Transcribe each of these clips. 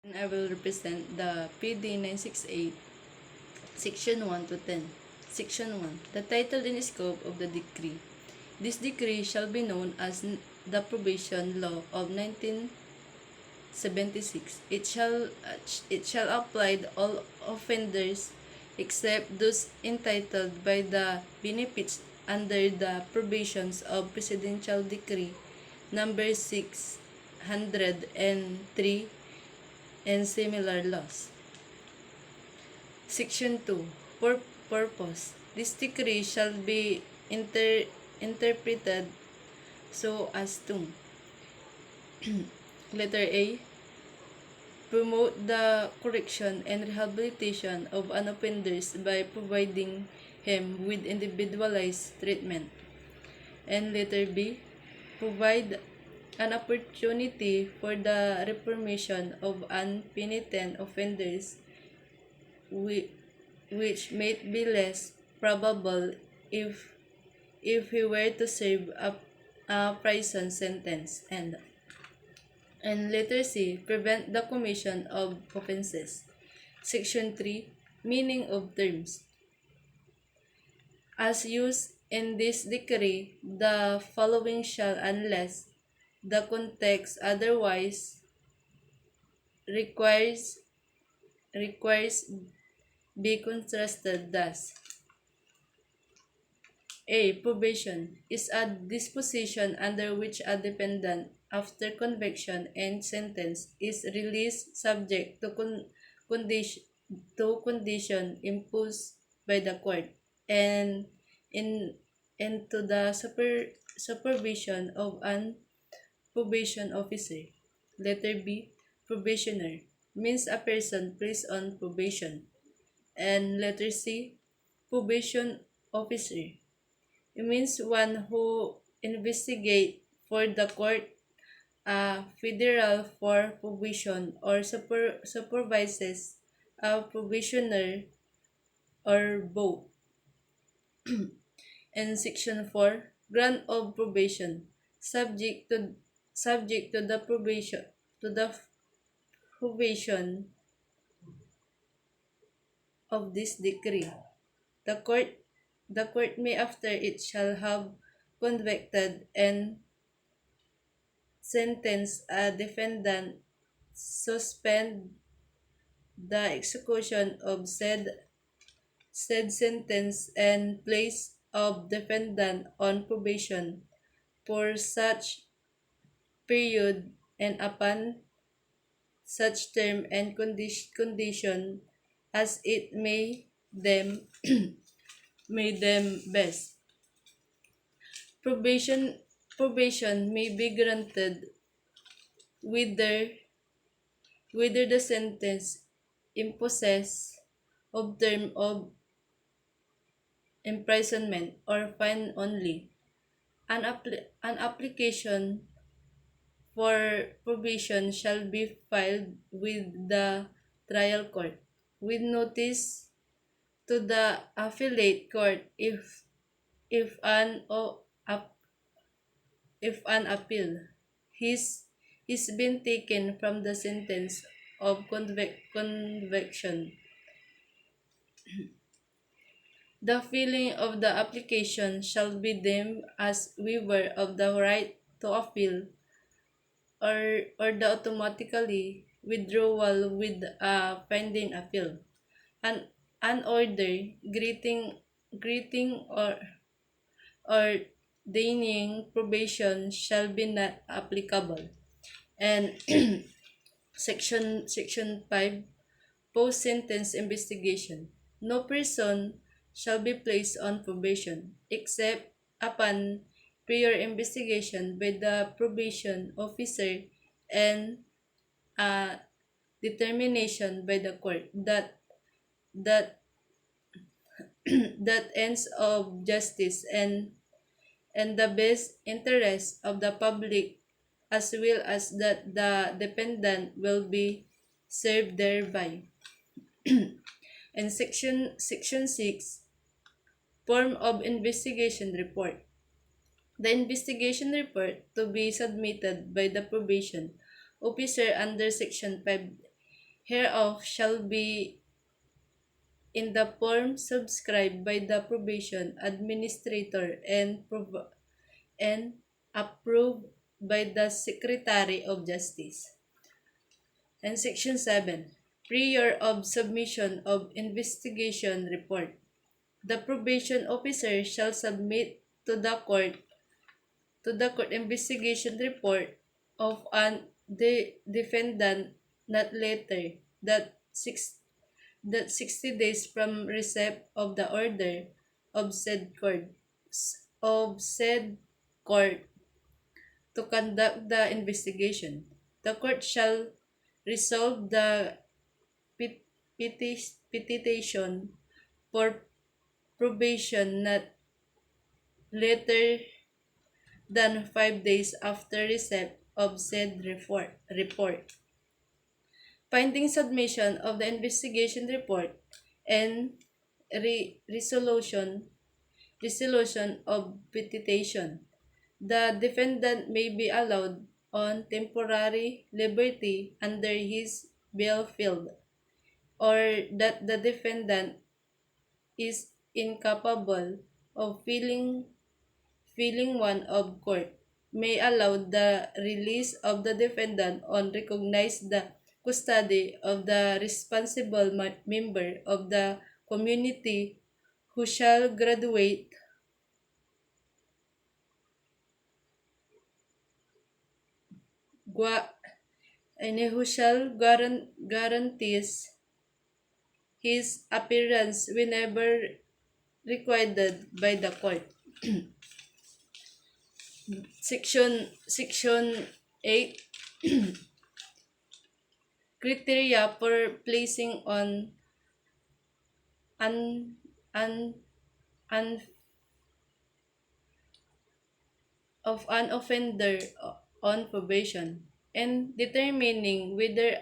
And I will represent the PD 968, Section 1 to 10. Section 1. The title and scope of the decree. This decree shall be known as the Probation Law of 1976. It shall apply to all offenders except those entitled by the benefits under the provisions of Presidential Decree number 603 and similar laws. Section 2. Purpose. This decree shall be interpreted so as to letter A. Promote the correction and rehabilitation of an offender by providing him with individualized treatment. And letter B. Provide an opportunity for the reformation of unpenitent offenders which might be less probable if he were to serve a prison sentence. And letter C. Prevent the commission of offenses. Section 3. Meaning of terms. As used in this decree, the following shall, unless the context otherwise requires be contrasted thus. A. Probation is a disposition under which a defendant, after conviction and sentence, is released subject to condition imposed by the court and into the supervision of an probation officer. Letter B. Probationer means a person placed on probation. And letter C. Probation officer. It means one who investigate for the court, federal for probation, or supervises a probationer or both. And section 4. Grant of probation. Subject to the probation of this decree. The court may, after it shall have convicted and sentenced a defendant, suspend the execution of said sentence and place of defendant on probation for such period and upon such term and condition as it may them best. Probation may be granted whether the sentence imposes of term of imprisonment or fine only. An application for probation shall be filed with the trial court with notice to the appellate court if an appeal is been taken from the sentence of conviction. The filing of the application shall be deemed as waiver of the right to appeal or the automatically withdrawal with a pending appeal. An order greeting or denying probation shall be not applicable. And section 5. Post-sentence investigation. No person shall be placed on probation except upon prior investigation by the probation officer and determination by the court that that ends of justice and the best interest of the public, as well as that the dependent will be served thereby. And section 6. Form of investigation report. The investigation report to be submitted by the probation officer under section 5 hereof shall be in the form subscribed by the probation administrator and approved by the Secretary of Justice. And Section 7. Prior of submission of investigation report. The probation officer shall submit to the court investigation report of the defendant not later that 60 days from receipt of the order of said court to conduct the investigation. The court shall resolve the petition for probation not later than 5 days after receipt of said report. Pending submission of the investigation report and resolution of petition, the defendant may be allowed on temporary liberty under his bail field, or that the defendant is incapable of filling one of court may allow the release of the defendant on recognize the custody of the responsible member of the community who shall graduate gua- and who shall guarantees his appearance whenever required by the court. Section 8. Criteria for placing on an an an of an offender on probation and determining whether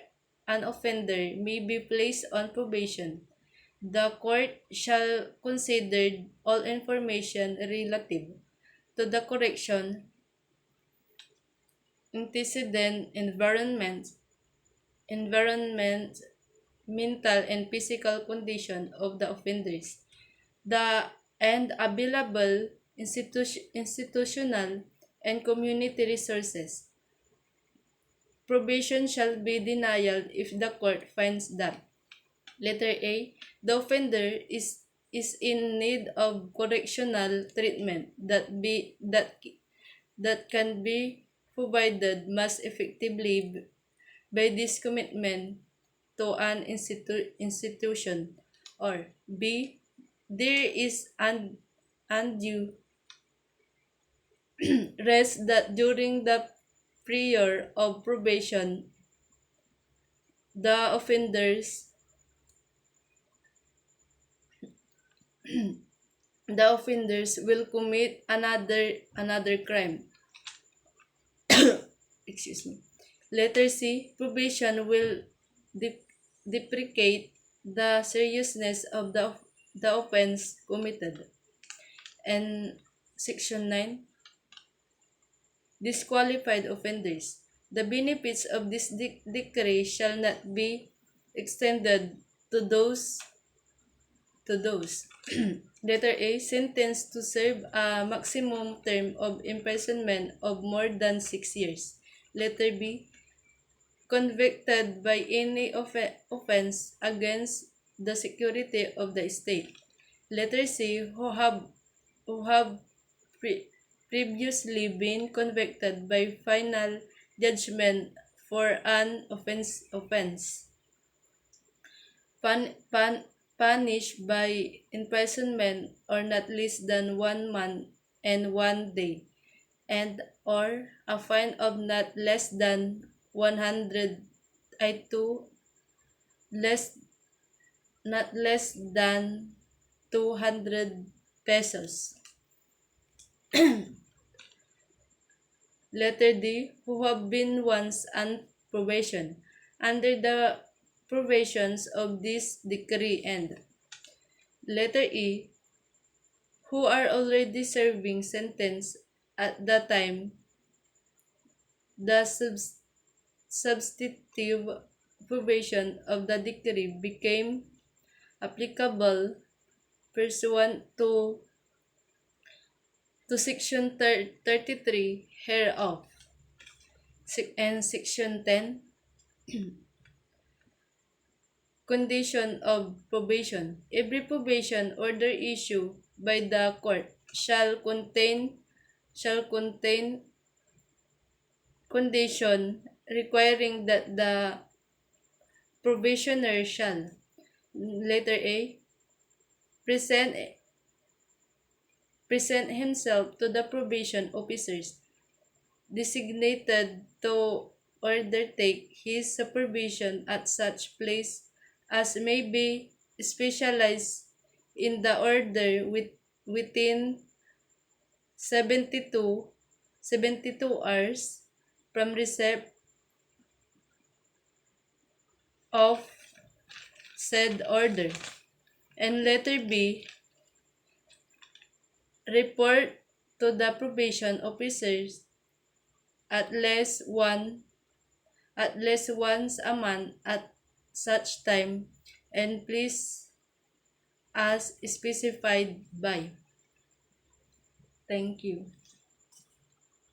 an offender may be placed on probation. The court shall consider all information relative to the correction, antecedent environment, mental and physical condition of the offenders, and available institutional and community resources. Probation shall be denied if the court finds that letter A. The offender is in need of correctional treatment that can be provided most effectively by this commitment to an institution, or B. There is an undue rest that during the period of probation the offenders will commit another crime. Excuse me. Letter C. Probation will deprecate the seriousness of the offense committed. And Section 9. Disqualified offenders. The benefits of this decree shall not be extended to those letter A. Sentenced to serve a maximum term of imprisonment of more than 6 years. Letter B. Convicted by any offense against the security of the state. Letter C. Who have previously been convicted by final judgment for an offense. Punished by imprisonment or not less than 1 month and 1 day, and or a fine of not less than 100 not less than 200 pesos. Letter D. Who have been once on probation under the provisions of this decree, and letter E. Who are already serving sentence at the time the substantive provision of the decree became applicable pursuant to Section 33 hereof, and Section 10, condition of probation. Every probation order issued by the court shall contain condition requiring that the probationer shall: letter A, present present himself to the probation officers designated to undertake his supervision at such place as may be specialized in the order within 72 hours from receipt of said order. And letter B, report to the probation officers at least once a month at such time and please as specified by. Thank you.